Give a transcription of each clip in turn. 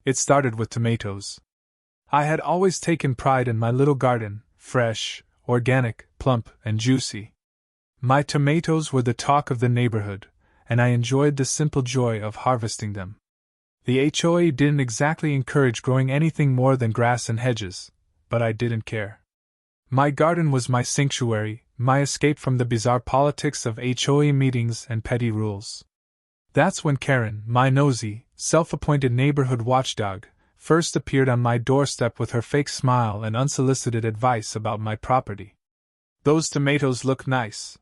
It started with tomatoes. I had always taken pride in my little garden, fresh, organic, plump, and juicy. My tomatoes were the talk of the neighborhood, and I enjoyed the simple joy of harvesting them. The HOA didn't exactly encourage growing anything more than grass and hedges, but I didn't care. My garden was my sanctuary, my escape from the bizarre politics of HOA meetings and petty rules. That's when Karen, my nosy, self-appointed neighborhood watchdog, first appeared on my doorstep with her fake smile and unsolicited advice about my property. "Those tomatoes look nice,"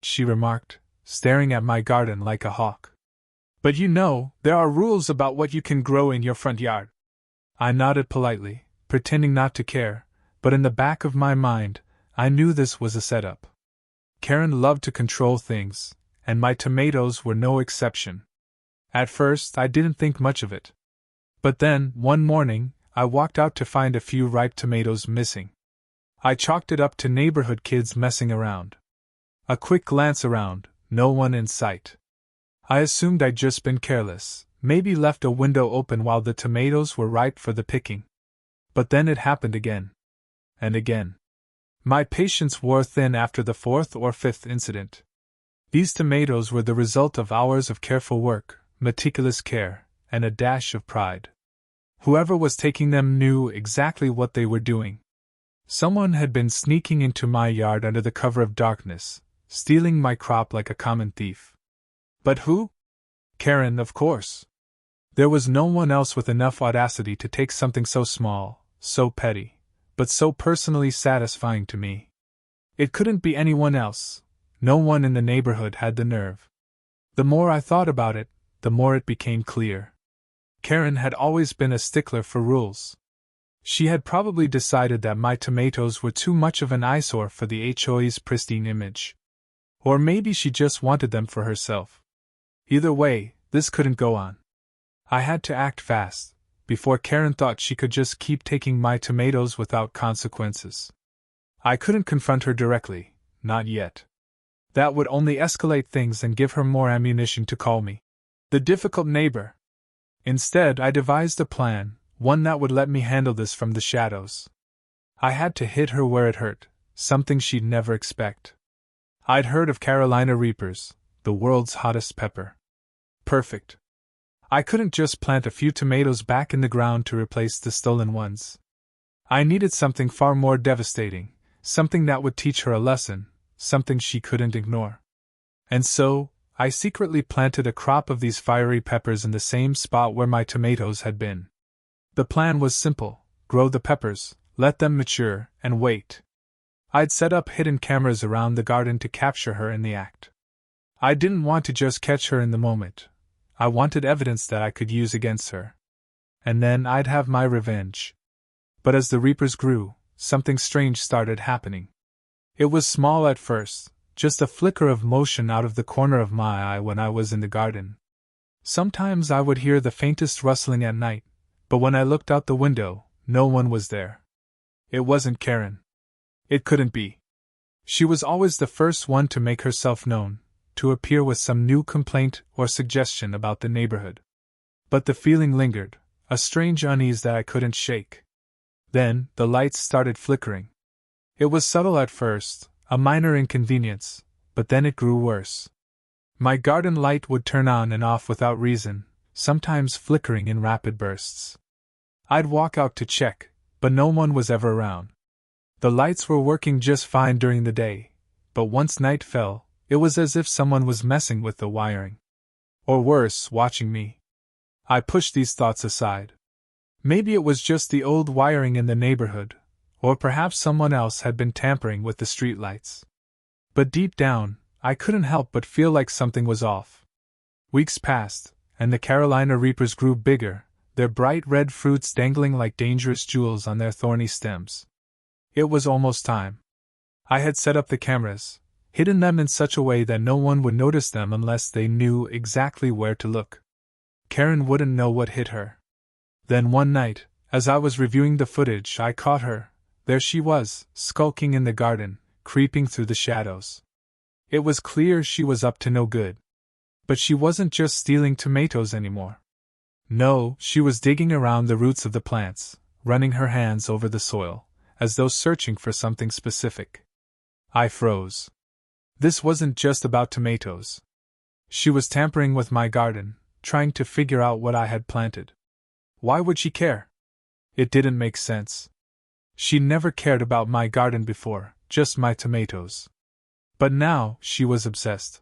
she remarked, staring at my garden like a hawk. "But you know, there are rules about what you can grow in your front yard." I nodded politely, pretending not to care, but in the back of my mind, I knew this was a setup. Karen loved to control things, and my tomatoes were no exception. At first, I didn't think much of it. But then, one morning, I walked out to find a few ripe tomatoes missing. I chalked it up to neighborhood kids messing around. A quick glance around, no one in sight. I assumed I'd just been careless, maybe left a window open while the tomatoes were ripe for the picking. But then it happened again. And again. My patience wore thin after the fourth or fifth incident. These tomatoes were the result of hours of careful work, meticulous care, and a dash of pride. Whoever was taking them knew exactly what they were doing. Someone had been sneaking into my yard under the cover of darkness, stealing my crop like a common thief. But who? Karen, of course. There was no one else with enough audacity to take something so small, so petty, but so personally satisfying to me. It couldn't be anyone else. No one in the neighborhood had the nerve. The more I thought about it, the more it became clear. Karen had always been a stickler for rules. She had probably decided that my tomatoes were too much of an eyesore for the HOA's pristine image. Or maybe she just wanted them for herself. Either way, this couldn't go on. I had to act fast, before Karen thought she could just keep taking my tomatoes without consequences. I couldn't confront her directly, not yet. That would only escalate things and give her more ammunition to call me the difficult neighbor. Instead, I devised a plan, one that would let me handle this from the shadows. I had to hit her where it hurt, something she'd never expect. I'd heard of Carolina Reapers, the world's hottest pepper. Perfect. I couldn't just plant a few tomatoes back in the ground to replace the stolen ones. I needed something far more devastating, something that would teach her a lesson, something she couldn't ignore. And so, I secretly planted a crop of these fiery peppers in the same spot where my tomatoes had been. The plan was simple: grow the peppers, let them mature, and wait. I'd set up hidden cameras around the garden to capture her in the act. I didn't want to just catch her in the moment. I wanted evidence that I could use against her. And then I'd have my revenge. But as the reapers grew, something strange started happening. It was small at first, just a flicker of motion out of the corner of my eye when I was in the garden. Sometimes I would hear the faintest rustling at night, but when I looked out the window, no one was there. It wasn't Karen. It couldn't be. She was always the first one to make herself known, to appear with some new complaint or suggestion about the neighborhood. But the feeling lingered, a strange unease that I couldn't shake. Then, the lights started flickering. It was subtle at first, a minor inconvenience, but then it grew worse. My garden light would turn on and off without reason, sometimes flickering in rapid bursts. I'd walk out to check, but no one was ever around. The lights were working just fine during the day, but once night fell, it was as if someone was messing with the wiring. Or worse, watching me. I pushed these thoughts aside. Maybe it was just the old wiring in the neighborhood, or perhaps someone else had been tampering with the streetlights. But deep down, I couldn't help but feel like something was off. Weeks passed, and the Carolina Reapers grew bigger, their bright red fruits dangling like dangerous jewels on their thorny stems. It was almost time. I had set up the cameras, hidden them in such a way that no one would notice them unless they knew exactly where to look. Karen wouldn't know what hit her. Then one night, as I was reviewing the footage, I caught her. There she was, skulking in the garden, creeping through the shadows. It was clear she was up to no good. But she wasn't just stealing tomatoes anymore. No, she was digging around the roots of the plants, running her hands over the soil, as though searching for something specific. I froze. This wasn't just about tomatoes. She was tampering with my garden, trying to figure out what I had planted. Why would she care? It didn't make sense. She never cared about my garden before, just my tomatoes. But now, she was obsessed.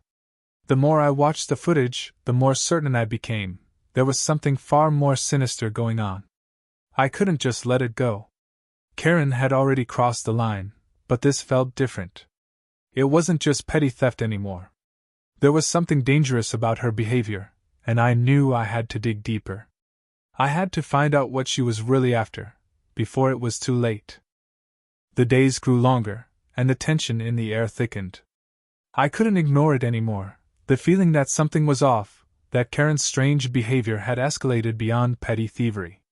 The more I watched the footage, the more certain I became. There was something far more sinister going on. I couldn't just let it go. Karen had already crossed the line, but this felt different. It wasn't just petty theft anymore. There was something dangerous about her behavior, and I knew I had to dig deeper. I had to find out what she was really after, before it was too late. The days grew longer, and the tension in the air thickened. I couldn't ignore it anymore, the feeling that something was off, that Karen's strange behavior had escalated beyond petty thievery.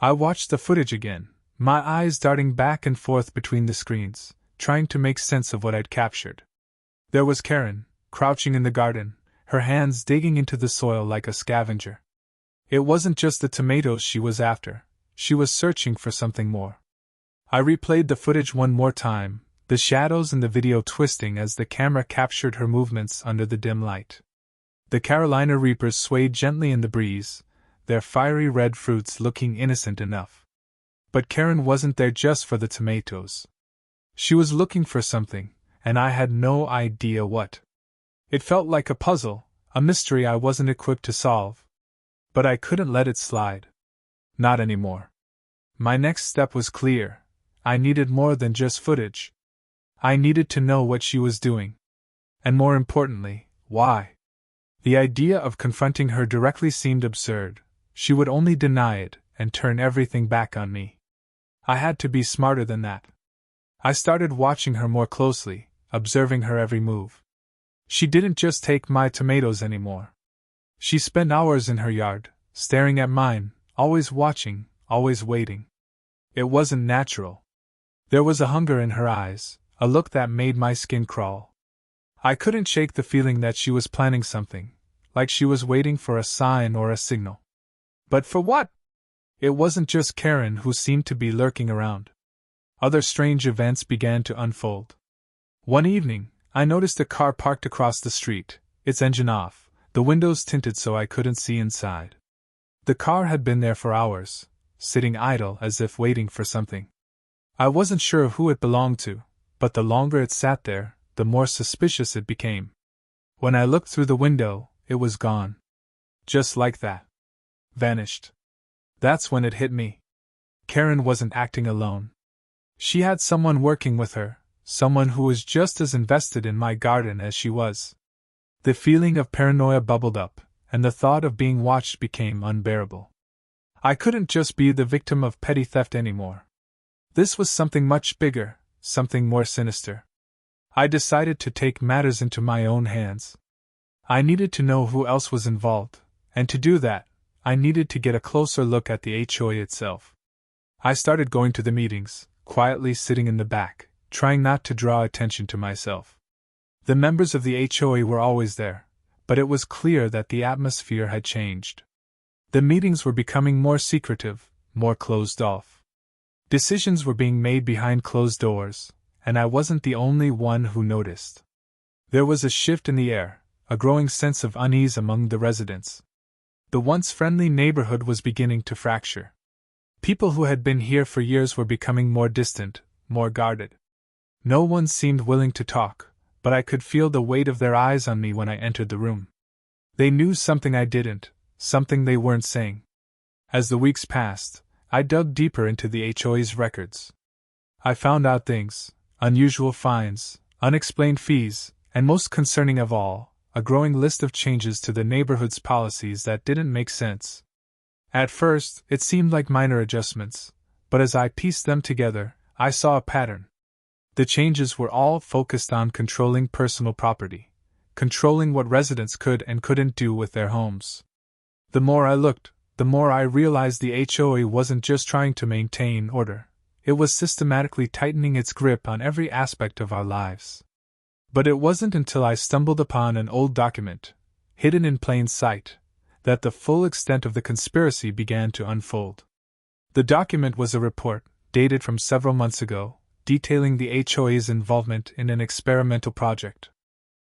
I watched the footage again, my eyes darting back and forth between the screens, trying to make sense of what I'd captured. There was Karen, crouching in the garden, her hands digging into the soil like a scavenger. It wasn't just the tomatoes she was after, she was searching for something more. I replayed the footage one more time, the shadows in the video twisting as the camera captured her movements under the dim light. The Carolina Reapers swayed gently in the breeze, their fiery red fruits looking innocent enough. But Karen wasn't there just for the tomatoes. She was looking for something, and I had no idea what. It felt like a puzzle, a mystery I wasn't equipped to solve. But I couldn't let it slide. Not anymore. My next step was clear. I needed more than just footage. I needed to know what she was doing. And more importantly, why. The idea of confronting her directly seemed absurd. She would only deny it and turn everything back on me. I had to be smarter than that. I started watching her more closely, observing her every move. She didn't just take my tomatoes anymore. She spent hours in her yard, staring at mine, always watching, always waiting. It wasn't natural. There was a hunger in her eyes, a look that made my skin crawl. I couldn't shake the feeling that she was planning something, like she was waiting for a sign or a signal. But for what? It wasn't just Karen who seemed to be lurking around. Other strange events began to unfold. One evening, I noticed a car parked across the street, its engine off, the windows tinted so I couldn't see inside. The car had been there for hours, sitting idle as if waiting for something. I wasn't sure who it belonged to, but the longer it sat there, the more suspicious it became. When I looked through the window, it was gone. Just like that. Vanished. That's when it hit me. Karen wasn't acting alone. She had someone working with her, someone who was just as invested in my garden as she was. The feeling of paranoia bubbled up, and the thought of being watched became unbearable. I couldn't just be the victim of petty theft anymore. This was something much bigger, something more sinister. I decided to take matters into my own hands. I needed to know who else was involved, and to do that, I needed to get a closer look at the HOA itself. I started going to the meetings, quietly sitting in the back, trying not to draw attention to myself. The members of the HOA were always there, but it was clear that the atmosphere had changed. The meetings were becoming more secretive, more closed off. Decisions were being made behind closed doors, and I wasn't the only one who noticed. There was a shift in the air, a growing sense of unease among the residents. The once friendly neighborhood was beginning to fracture. People who had been here for years were becoming more distant, more guarded. No one seemed willing to talk, but I could feel the weight of their eyes on me when I entered the room. They knew something I didn't, something they weren't saying. As the weeks passed, I dug deeper into the HOA's records. I found out things, unusual fines, unexplained fees, and most concerning of all, a growing list of changes to the neighborhood's policies that didn't make sense. At first, it seemed like minor adjustments, but as I pieced them together, I saw a pattern. The changes were all focused on controlling personal property, controlling what residents could and couldn't do with their homes. The more I looked, the more I realized the HOA wasn't just trying to maintain order, it was systematically tightening its grip on every aspect of our lives. But it wasn't until I stumbled upon an old document, hidden in plain sight, that the full extent of the conspiracy began to unfold. The document was a report, dated from several months ago, detailing the HOA's involvement in an experimental project.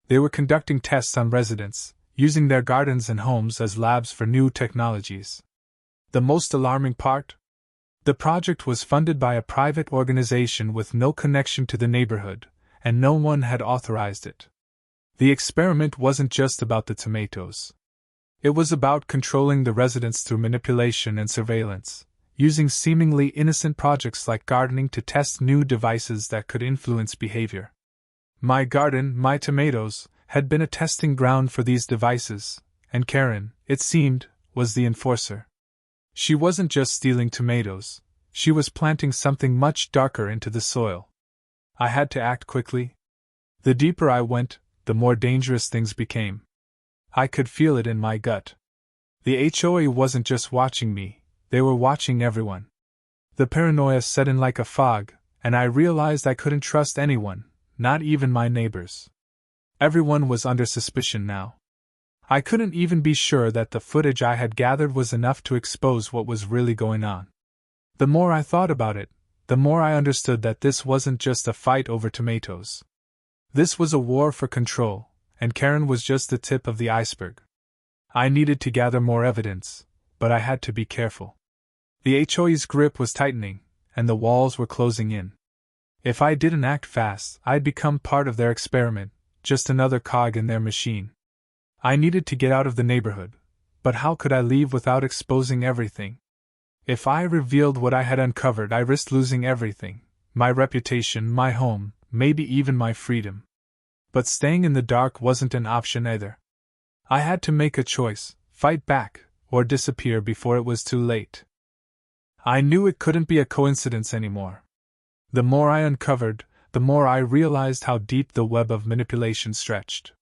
They were conducting tests on residents, using their gardens and homes as labs for new technologies. The most alarming part? The project was funded by a private organization with no connection to the neighborhood, and no one had authorized it. The experiment wasn't just about the tomatoes. It was about controlling the residents through manipulation and surveillance, using seemingly innocent projects like gardening to test new devices that could influence behavior. My garden, my tomatoes, had been a testing ground for these devices, and Karen, it seemed, was the enforcer. She wasn't just stealing tomatoes, she was planting something much darker into the soil. I had to act quickly. The deeper I went, the more dangerous things became. I could feel it in my gut. The HOA wasn't just watching me, they were watching everyone. The paranoia set in like a fog, and I realized I couldn't trust anyone, not even my neighbors. Everyone was under suspicion now. I couldn't even be sure that the footage I had gathered was enough to expose what was really going on. The more I thought about it, the more I understood that this wasn't just a fight over tomatoes. This was a war for control, and Karen was just the tip of the iceberg. I needed to gather more evidence, but I had to be careful. The HOA's grip was tightening, and the walls were closing in. If I didn't act fast, I'd become part of their experiment, just another cog in their machine. I needed to get out of the neighborhood, but how could I leave without exposing everything? If I revealed what I had uncovered, I risked losing everything: my reputation, my home, maybe even my freedom. But staying in the dark wasn't an option either. I had to make a choice: fight back, or disappear before it was too late. I knew it couldn't be a coincidence anymore. The more I uncovered, the more I realized how deep the web of manipulation stretched.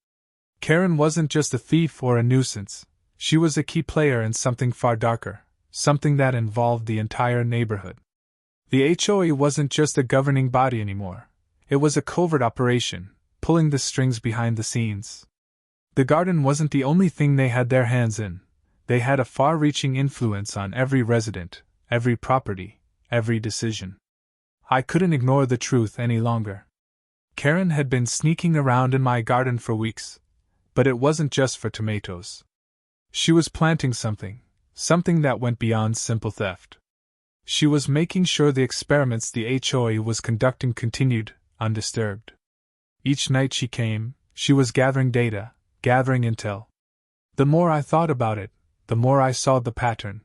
Karen wasn't just a thief or a nuisance, she was a key player in something far darker, something that involved the entire neighborhood. The HOA wasn't just a governing body anymore, it was a covert operation, pulling the strings behind the scenes. The garden wasn't the only thing they had their hands in, they had a far-reaching influence on every resident, every property, every decision. I couldn't ignore the truth any longer. Karen had been sneaking around in my garden for weeks, but it wasn't just for tomatoes. She was planting something that went beyond simple theft. She was making sure the experiments the HOA was conducting continued, undisturbed. Each night she came, she was gathering data, gathering intel. The more I thought about it, the more I saw the pattern.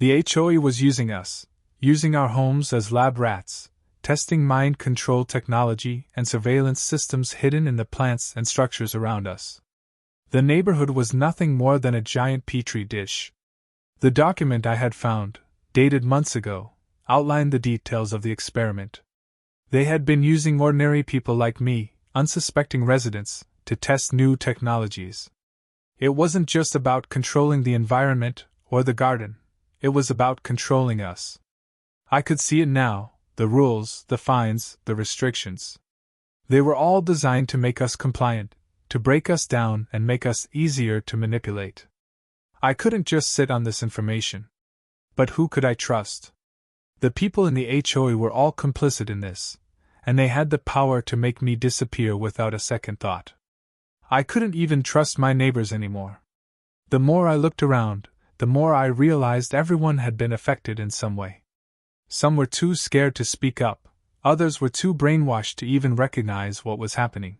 The HOA was using us, using our homes as lab rats, testing mind control technology and surveillance systems hidden in the plants and structures around us. The neighborhood was nothing more than a giant petri dish. The document I had found, dated months ago, outlined the details of the experiment. They had been using ordinary people like me, unsuspecting residents, to test new technologies. It wasn't just about controlling the environment or the garden, it was about controlling us. I could see it now: the rules, the fines, the restrictions. They were all designed to make us compliant, to break us down and make us easier to manipulate. I couldn't just sit on this information. But who could I trust? The people in the HOA were all complicit in this, and they had the power to make me disappear without a second thought. I couldn't even trust my neighbors anymore. The more I looked around, the more I realized everyone had been affected in some way. Some were too scared to speak up, others were too brainwashed to even recognize what was happening.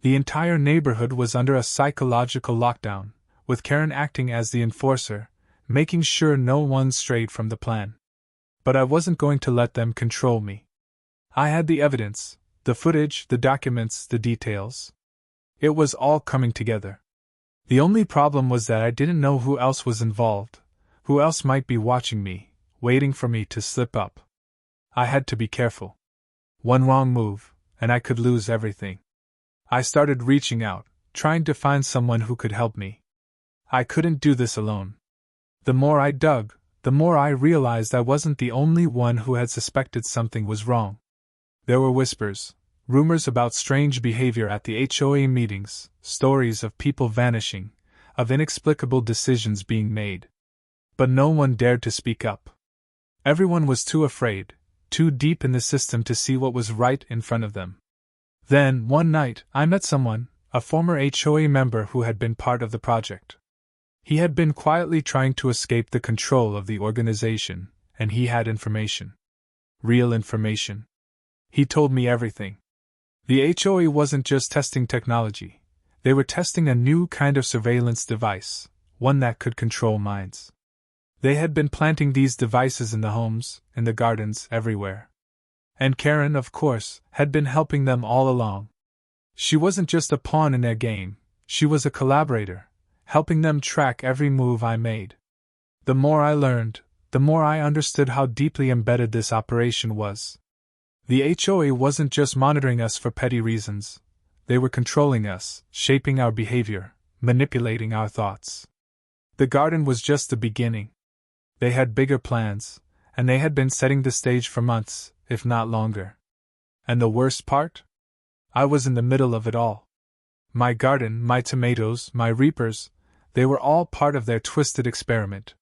The entire neighborhood was under a psychological lockdown, with Karen acting as the enforcer, making sure no one strayed from the plan. But I wasn't going to let them control me. I had the evidence, the footage, the documents, the details. It was all coming together. The only problem was that I didn't know who else was involved, who else might be watching me, waiting for me to slip up. I had to be careful. One wrong move, and I could lose everything. I started reaching out, trying to find someone who could help me. I couldn't do this alone. The more I dug, the more I realized I wasn't the only one who had suspected something was wrong. There were whispers, rumors about strange behavior at the HOA meetings, stories of people vanishing, of inexplicable decisions being made. But no one dared to speak up. Everyone was too afraid, too deep in the system to see what was right in front of them. Then, one night, I met someone, a former HOA member who had been part of the project. He had been quietly trying to escape the control of the organization, and he had information. Real information. He told me everything. The HOA wasn't just testing technology. They were testing a new kind of surveillance device, one that could control minds. They had been planting these devices in the homes, in the gardens, everywhere. And Karen, of course, had been helping them all along. She wasn't just a pawn in their game, she was a collaborator, helping them track every move I made. The more I learned, the more I understood how deeply embedded this operation was. The HOA wasn't just monitoring us for petty reasons. They were controlling us, shaping our behavior, manipulating our thoughts. The garden was just the beginning. They had bigger plans, and they had been setting the stage for months, if not longer. And the worst part? I was in the middle of it all. My garden, my tomatoes, my reapers, they were all part of their twisted experiment.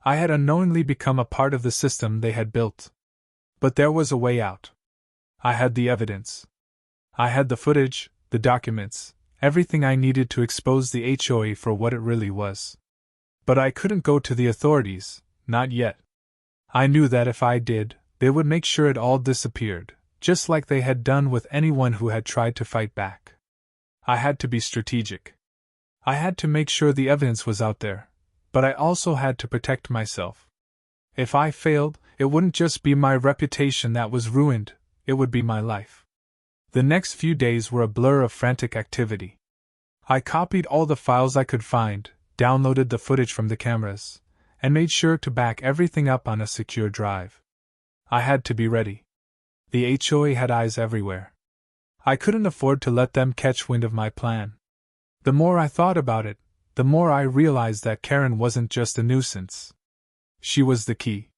I had unknowingly become a part of the system they had built. But there was a way out. I had the evidence. I had the footage, the documents, everything I needed to expose the HOA for what it really was. But I couldn't go to the authorities, not yet. I knew that if I did, they would make sure it all disappeared, just like they had done with anyone who had tried to fight back. I had to be strategic. I had to make sure the evidence was out there, but I also had to protect myself. If I failed, it wouldn't just be my reputation that was ruined, it would be my life. The next few days were a blur of frantic activity. I copied all the files I could find, downloaded the footage from the cameras, and made sure to back everything up on a secure drive. I had to be ready. The HOA had eyes everywhere. I couldn't afford to let them catch wind of my plan. The more I thought about it, the more I realized that Karen wasn't just a nuisance. She was the key.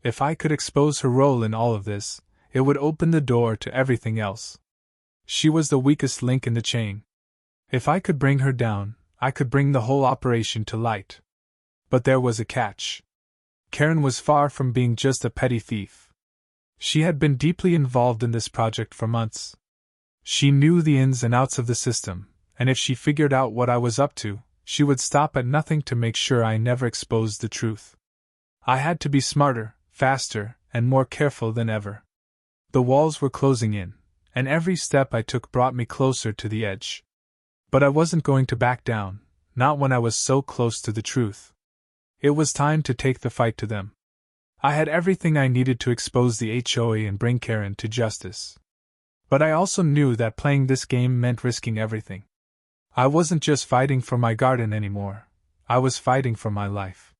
If I could expose her role in all of this, it would open the door to everything else. She was the weakest link in the chain. If I could bring her down, I could bring the whole operation to light. But there was a catch. Karen was far from being just a petty thief. She had been deeply involved in this project for months. She knew the ins and outs of the system, and if she figured out what I was up to, she would stop at nothing to make sure I never exposed the truth. I had to be smarter, faster, and more careful than ever. The walls were closing in, and every step I took brought me closer to the edge. But I wasn't going to back down, not when I was so close to the truth. It was time to take the fight to them. I had everything I needed to expose the HOA and bring Karen to justice. But I also knew that playing this game meant risking everything. I wasn't just fighting for my garden anymore, I was fighting for my life.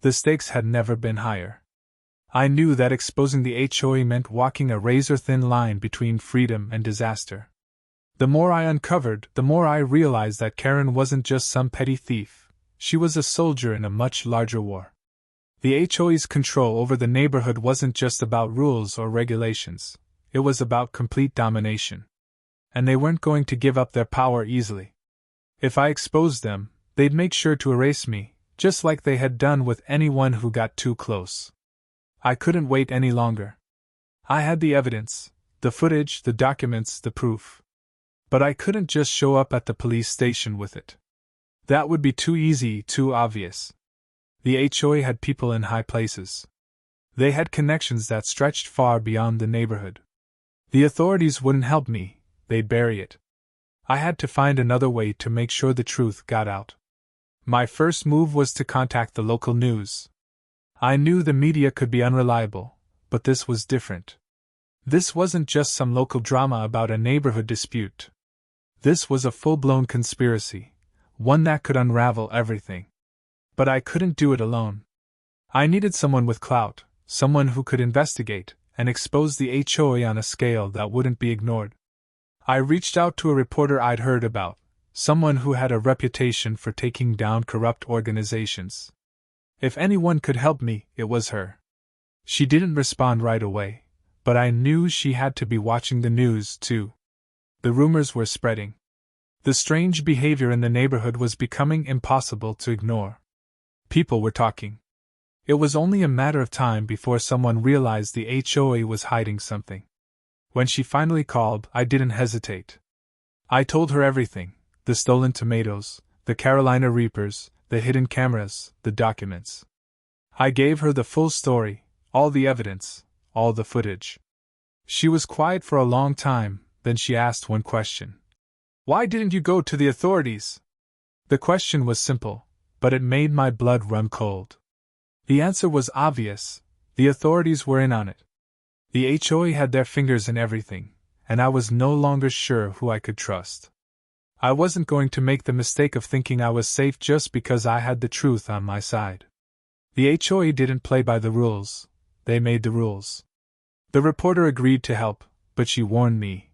The stakes had never been higher. I knew that exposing the HOA meant walking a razor-thin line between freedom and disaster. The more I uncovered, the more I realized that Karen wasn't just some petty thief, she was a soldier in a much larger war. The HOA's control over the neighborhood wasn't just about rules or regulations, it was about complete domination. And they weren't going to give up their power easily. If I exposed them, they'd make sure to erase me, just like they had done with anyone who got too close. I couldn't wait any longer. I had the evidence, the footage, the documents, the proof. But I couldn't just show up at the police station with it. That would be too easy, too obvious. The HOA had people in high places. They had connections that stretched far beyond the neighborhood. The authorities wouldn't help me, they'd bury it. I had to find another way to make sure the truth got out. My first move was to contact the local news. I knew the media could be unreliable, but this was different. This wasn't just some local drama about a neighborhood dispute. This was a full-blown conspiracy, one that could unravel everything. But I couldn't do it alone. I needed someone with clout, someone who could investigate and expose the HOA on a scale that wouldn't be ignored. I reached out to a reporter I'd heard about, someone who had a reputation for taking down corrupt organizations. If anyone could help me, it was her. She didn't respond right away, but I knew she had to be watching the news too. The rumors were spreading. The strange behavior in the neighborhood was becoming impossible to ignore. People were talking. It was only a matter of time before someone realized the HOA was hiding something. When she finally called, I didn't hesitate. I told her everything: the stolen tomatoes, the Carolina Reapers, the hidden cameras, the documents. I gave her the full story, all the evidence, all the footage. She was quiet for a long time, then she asked one question. "Why didn't you go to the authorities?" The question was simple, but it made my blood run cold. The answer was obvious: the authorities were in on it. The HOA had their fingers in everything, and I was no longer sure who I could trust. I wasn't going to make the mistake of thinking I was safe just because I had the truth on my side. The HOA didn't play by the rules, they made the rules. The reporter agreed to help, but she warned me.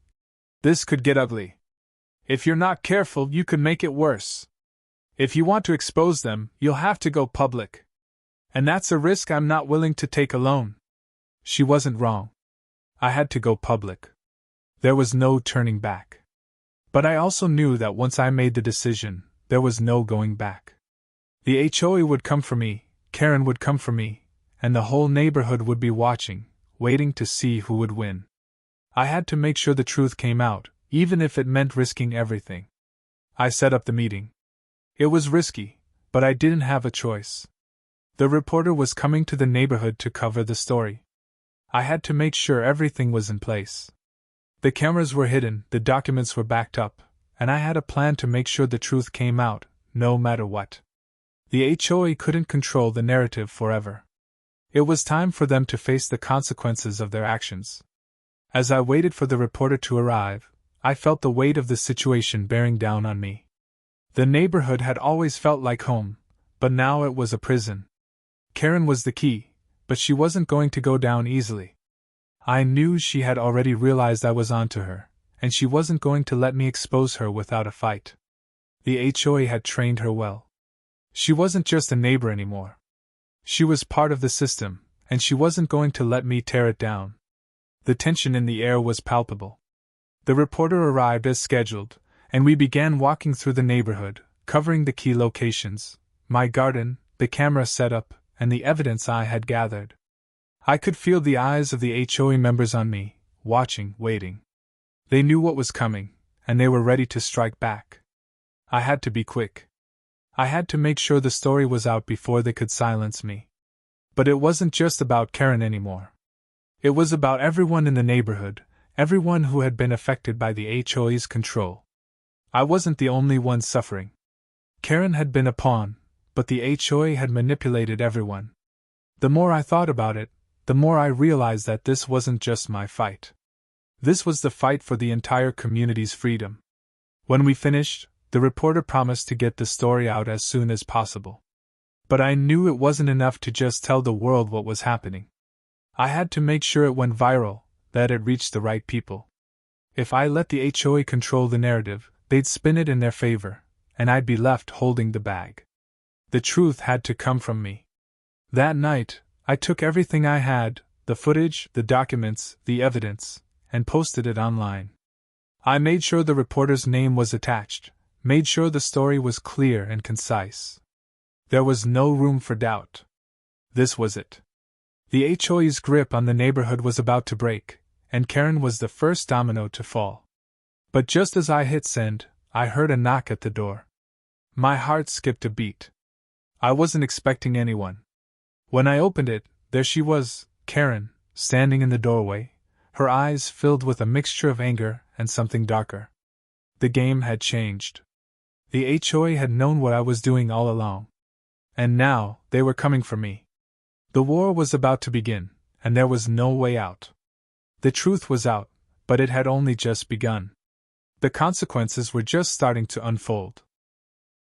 "This could get ugly. If you're not careful, you could make it worse. If you want to expose them, you'll have to go public. And that's a risk I'm not willing to take alone." She wasn't wrong. I had to go public. There was no turning back. But I also knew that once I made the decision, there was no going back. The HOA would come for me, Karen would come for me, and the whole neighborhood would be watching, waiting to see who would win. I had to make sure the truth came out, even if it meant risking everything. I set up the meeting. It was risky, but I didn't have a choice. The reporter was coming to the neighborhood to cover the story. I had to make sure everything was in place. The cameras were hidden, the documents were backed up, and I had a plan to make sure the truth came out, no matter what. The HOA couldn't control the narrative forever. It was time for them to face the consequences of their actions. As I waited for the reporter to arrive, I felt the weight of the situation bearing down on me. The neighborhood had always felt like home, but now it was a prison. Karen was the key, but she wasn't going to go down easily. I knew she had already realized I was onto her, and she wasn't going to let me expose her without a fight. The HOA had trained her well. She wasn't just a neighbor anymore. She was part of the system, and she wasn't going to let me tear it down. The tension in the air was palpable. The reporter arrived as scheduled, and we began walking through the neighborhood, covering the key locations, my garden, the camera setup, and the evidence I had gathered. I could feel the eyes of the HOA members on me, watching, waiting. They knew what was coming, and they were ready to strike back. I had to be quick. I had to make sure the story was out before they could silence me. But it wasn't just about Karen anymore. It was about everyone in the neighborhood, everyone who had been affected by the HOA's control. I wasn't the only one suffering. Karen had been a pawn, but the HOA had manipulated everyone. The more I thought about it, the more I realized that this wasn't just my fight. This was the fight for the entire community's freedom. When we finished, the reporter promised to get the story out as soon as possible. But I knew it wasn't enough to just tell the world what was happening. I had to make sure it went viral, that it reached the right people. If I let the HOA control the narrative, they'd spin it in their favor, and I'd be left holding the bag. The truth had to come from me. That night, I took everything I had, the footage, the documents, the evidence, and posted it online. I made sure the reporter's name was attached, made sure the story was clear and concise. There was no room for doubt. This was it. The HOA's grip on the neighborhood was about to break, and Karen was the first domino to fall. But just as I hit send, I heard a knock at the door. My heart skipped a beat. I wasn't expecting anyone. When I opened it, there she was, Karen, standing in the doorway, her eyes filled with a mixture of anger and something darker. The game had changed. The HOA had known what I was doing all along. And now, they were coming for me. The war was about to begin, and there was no way out. The truth was out, but it had only just begun. The consequences were just starting to unfold.